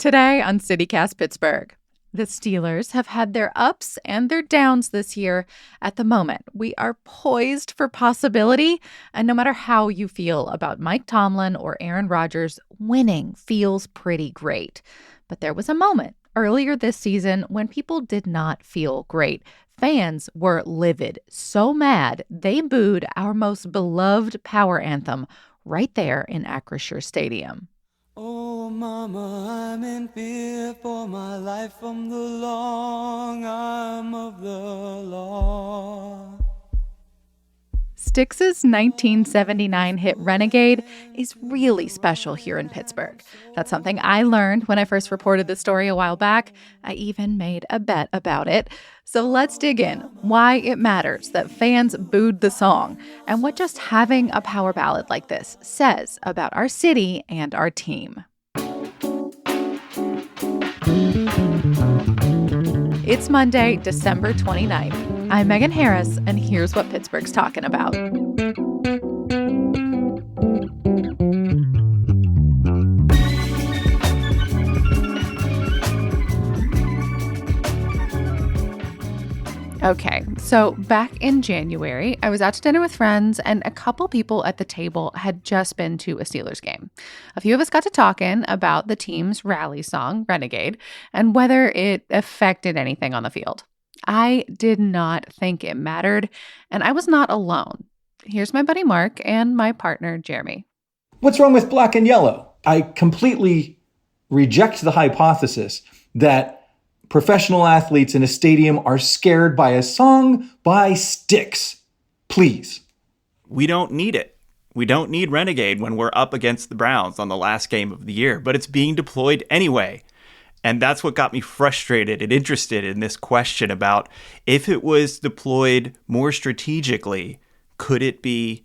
Today on CityCast Pittsburgh, the Steelers have had their ups and their downs this year. At the moment, we are poised for possibility. And no matter how you feel about Mike Tomlin or Aaron Rodgers, winning feels pretty great. But there was a moment earlier this season when people did not feel great. Fans were livid, so mad they booed our most beloved power anthem right there in Acrisure Stadium. Oh, mama, I'm in fear for my life from the long arm of the law. Styx's 1979 hit Renegade is really special here in Pittsburgh. That's something I learned when I first reported the story a while back. I even made a bet about it. So let's dig in. Why it matters that fans booed the song, and what just having a power ballad like this says about our city and our team. It's Monday, December 29th. I'm Megan Harris, and here's what Pittsburgh's talking about. Okay, so back in January, I was out to dinner with friends, and a couple people at the table had just been to a Steelers game. A few of us got to talking about the team's rally song, Renegade, and whether it affected anything on the field. I did not think it mattered, and I was not alone. Here's my buddy Mark and my partner Jeremy. What's wrong with black and yellow? I completely reject the hypothesis that professional athletes in a stadium are scared by a song by Styx. Please. We don't need it. We don't need Renegade when we're up against the Browns on the last game of the year, but it's being deployed anyway. And that's what got me frustrated and interested in this question about if it was deployed more strategically, could it be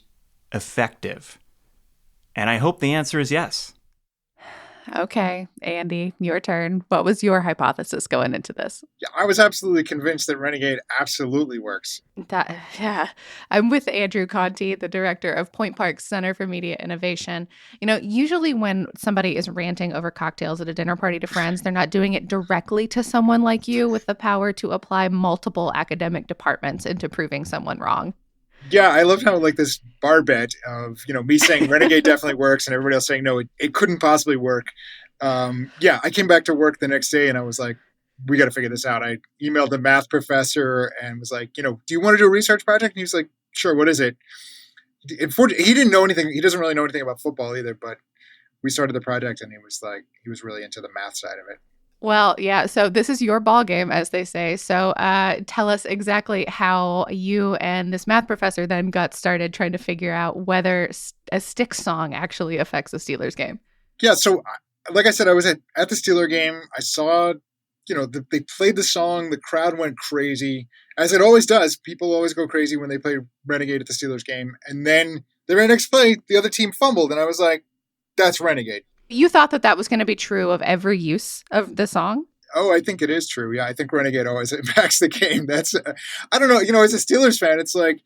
effective? And I hope the answer is yes. Okay, Andy, your turn. What was your hypothesis going into this? Yeah, I was absolutely convinced that Renegade absolutely works. Yeah, I'm with Andrew Conti, the director of Point Park Center for Media Innovation. You know, usually when somebody is ranting over cocktails at a dinner party to friends, they're not doing it directly to someone like you with the power to apply multiple academic departments into proving someone wrong. Yeah, I loved how this bar bet of, me saying Renegade definitely works and everybody else saying, no, it couldn't possibly work. I came back to work the next day and I was like, we got to figure this out. I emailed the math professor and was like, do you want to do a research project? And he was like, sure, what is it? He didn't know anything. He doesn't really know anything about football either, but we started the project and he was really into the math side of it. Well, yeah, so this is your ball game, as they say. So tell us exactly how you and this math professor then got started trying to figure out whether a Styx song actually affects the Steelers game. Yeah, so like I said, I was at the Steeler game. I saw, they played the song. The crowd went crazy, as it always does. People always go crazy when they play Renegade at the Steelers game. And then the very next play, the other team fumbled, and I was like, that's Renegade. You thought that was going to be true of every use of the song? Oh, I think it is true. Yeah, I think Renegade always impacts the game. That's, I don't know. As a Steelers fan, it's like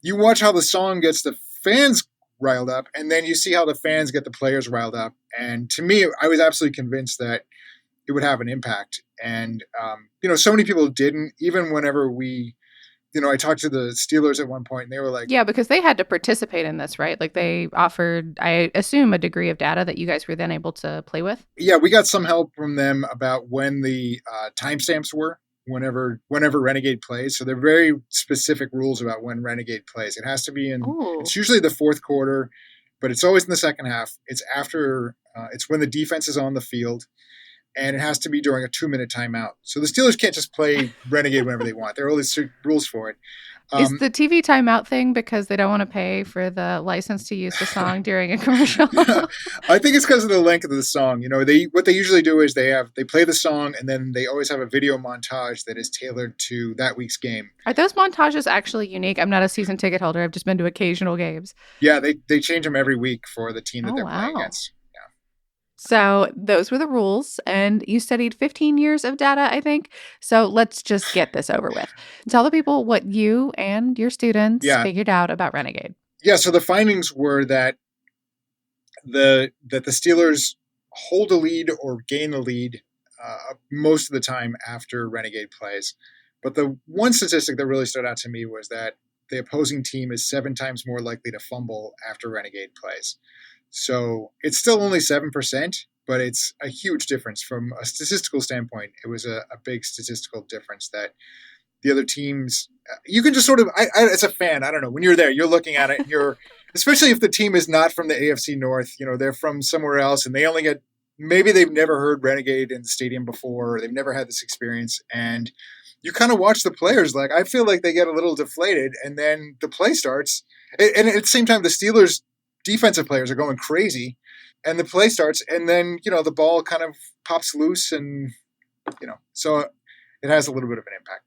you watch how the song gets the fans riled up, and then you see how the fans get the players riled up. And to me, I was absolutely convinced that it would have an impact. And, so many people didn't, even whenever I talked to the Steelers at one point and they were like... Yeah, because they had to participate in this, right? Like they offered, I assume, a degree of data that you guys were then able to play with? Yeah, we got some help from them about when the timestamps were, whenever Renegade plays. So they're very specific rules about when Renegade plays. It has to be it's usually the fourth quarter, but it's always in the second half. It's after, it's when the defense is on the field. And it has to be during a 2-minute timeout. So the Steelers can't just play Renegade whenever they want. There are all these rules for it. Is the TV timeout thing because they don't want to pay for the license to use the song during a commercial? I think it's because of the length of the song. What they usually do is they play the song and then they always have a video montage that is tailored to that week's game. Are those montages actually unique? I'm not a season ticket holder. I've just been to occasional games. Yeah, they change them every week for the team that they're playing against. So those were the rules, and you studied 15 years of data, I think. So let's just get this over with. Tell the people what you and your students figured out about Renegade. Yeah, so the findings were that the Steelers hold a lead or gain a lead most of the time after Renegade plays. But the one statistic that really stood out to me was that the opposing team is 7 times more likely to fumble after Renegade plays. So it's still only 7%, but it's a huge difference from a statistical standpoint. It was a big statistical difference that the other teams, you can just sort of, as a fan, I don't know, when you're there, you're looking at it, and you're, especially if the team is not from the AFC North, they're from somewhere else, and they only get, maybe they've never heard Renegade in the stadium before, or they've never had this experience, and you kind of watch the players, like, I feel like they get a little deflated, and then the play starts, and at the same time, the Steelers' defensive players are going crazy, and the play starts, and then, the ball kind of pops loose, and, so it has a little bit of an impact.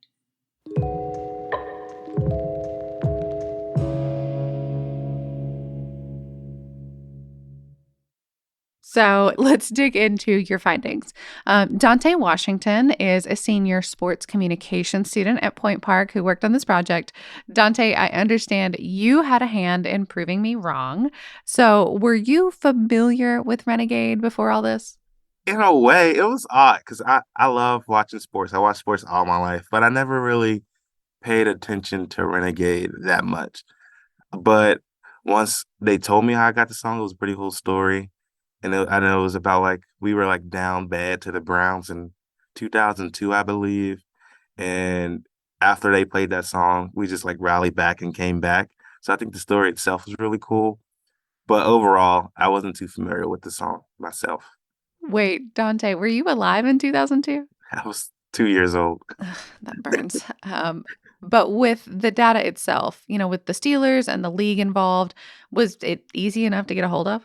So let's dig into your findings. Dante Washington is a senior sports communication student at Point Park who worked on this project. Dante, I understand you had a hand in proving me wrong. So were you familiar with Renegade before all this? In a way, it was odd because I love watching sports. I watch sports all my life, but I never really paid attention to Renegade that much. But once they told me how I got the song, it was a pretty cool story. And I know it was about, like, we were, like, down bad to the Browns in 2002, I believe. And after they played that song, we just, like, rallied back and came back. So I think the story itself was really cool. But overall, I wasn't too familiar with the song myself. Wait, Dante, were you alive in 2002? I was 2 years old. That burns. But with the data itself, with the Steelers and the league involved, was it easy enough to get a hold of?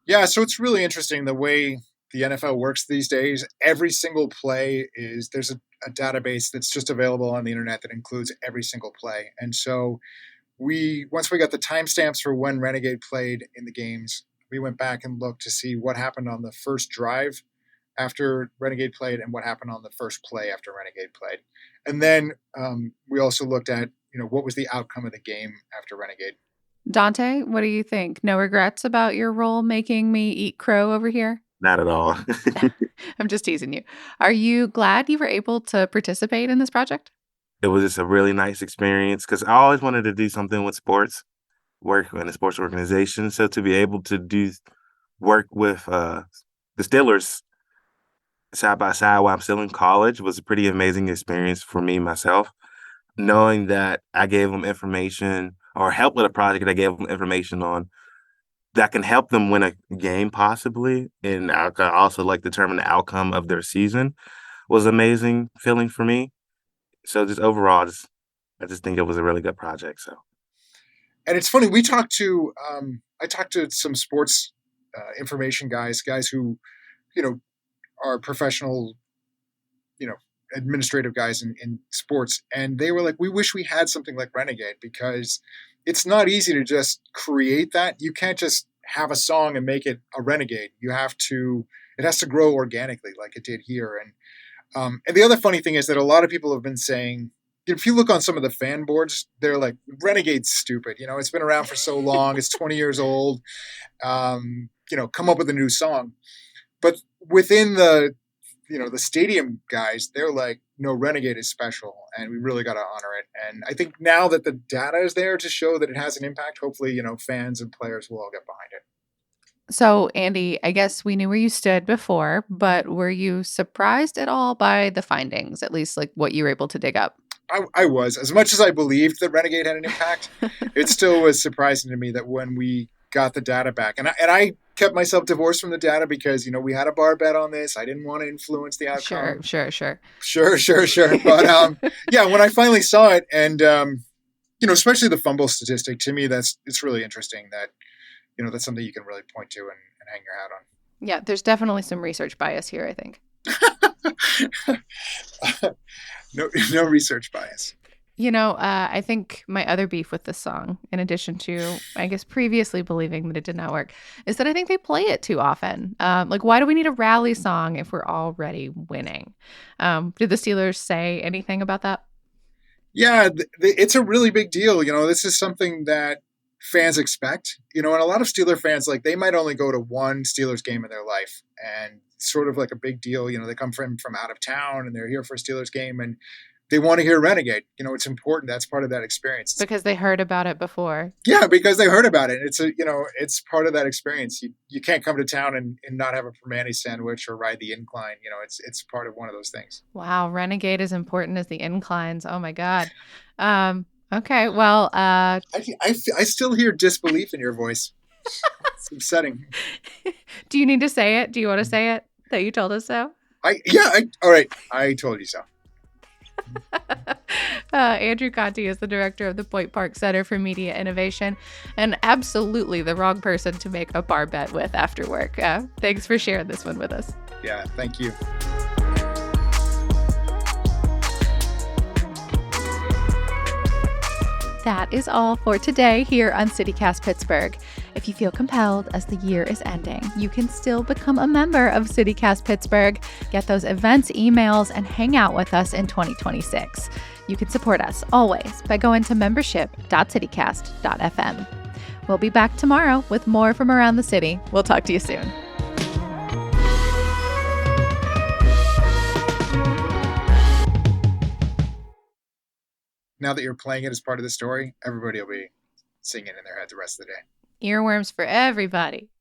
Yeah, so it's really interesting the way the NFL works these days. Every single play there's a database that's just available on the internet that includes every single play. And so once we got the timestamps for when Renegade played in the games, we went back and looked to see what happened on the first drive after Renegade played and what happened on the first play after Renegade played. And then we also looked at, what was the outcome of the game after Renegade. Dante, what do you think? No regrets about your role making me eat crow over here? Not at all. I'm just teasing you. Are you glad you were able to participate in this project? It was just a really nice experience because I always wanted to do something with sports, work in a sports organization. So to be able to work with the Steelers side by side while I'm still in college was a pretty amazing experience for me, myself. Knowing that I gave them information or help with a project that I gave them information on that can help them win a game possibly, and I could also determine the outcome of their season was amazing feeling for me. So just overall, I just think it was a really good project. So, and it's funny, I talked to some sports information guys who, are professional, administrative guys in sports. And they were like, we wish we had something like Renegade because it's not easy to just create that. You can't just have a song and make it a Renegade. It has to grow organically like it did here. And the other funny thing is that a lot of people have been saying, if you look on some of the fan boards, they're like, Renegade's stupid. It's been around for so long. It's 20 years old. Come up with a new song. But within the stadium guys, they're like, no, Renegade is special and we really got to honor it. And I think now that the data is there to show that it has an impact, hopefully, fans and players will all get behind it. So, Andy, I guess we knew where you stood before, but were you surprised at all by the findings, at least what you were able to dig up? I was. As much as I believed that Renegade had an impact, it still was surprising to me that when we got the data back, and I kept myself divorced from the data because, we had a bar bet on this. I didn't want to influence the outcome. Sure. But yeah, when I finally saw it and, especially the fumble statistic, to me, it's really interesting that, that's something you can really point to and hang your hat on. Yeah, there's definitely some research bias here, I think. No research bias. I think my other beef with this song, in addition to, I guess, previously believing that it did not work, is that I think they play it too often. Why do we need a rally song if we're already winning? Did the Steelers say anything about that? Yeah, it's a really big deal. This is something that fans expect, and a lot of Steeler fans, like, they might only go to one Steelers game in their life, and sort of like a big deal. They come from out of town and they're here for a Steelers game and they want to hear Renegade. It's important. That's part of that experience. Because they heard about it before. Yeah, because they heard about it. It's part of that experience. You can't come to town and not have a permane sandwich or ride the incline. It's part of one of those things. Wow, Renegade is important as the inclines. Oh my God. Okay, well, I still hear disbelief in your voice. It's upsetting. Do you need to say it? Do you want to say it that you told us so? All right. I told you so. Andrew Conti is the director of the Point Park Center for Media Innovation and absolutely the wrong person to make a bar bet with after work. Thanks for sharing this one with us. Yeah, thank you. That is all for today here on CityCast Pittsburgh. If you feel compelled as the year is ending, you can still become a member of CityCast Pittsburgh, get those events emails, and hang out with us in 2026. You can support us always by going to membership.citycast.fm. We'll be back tomorrow with more from around the city. We'll talk to you soon. Now that you're playing it as part of the story, everybody will be singing in their head the rest of the day. Earworms for everybody.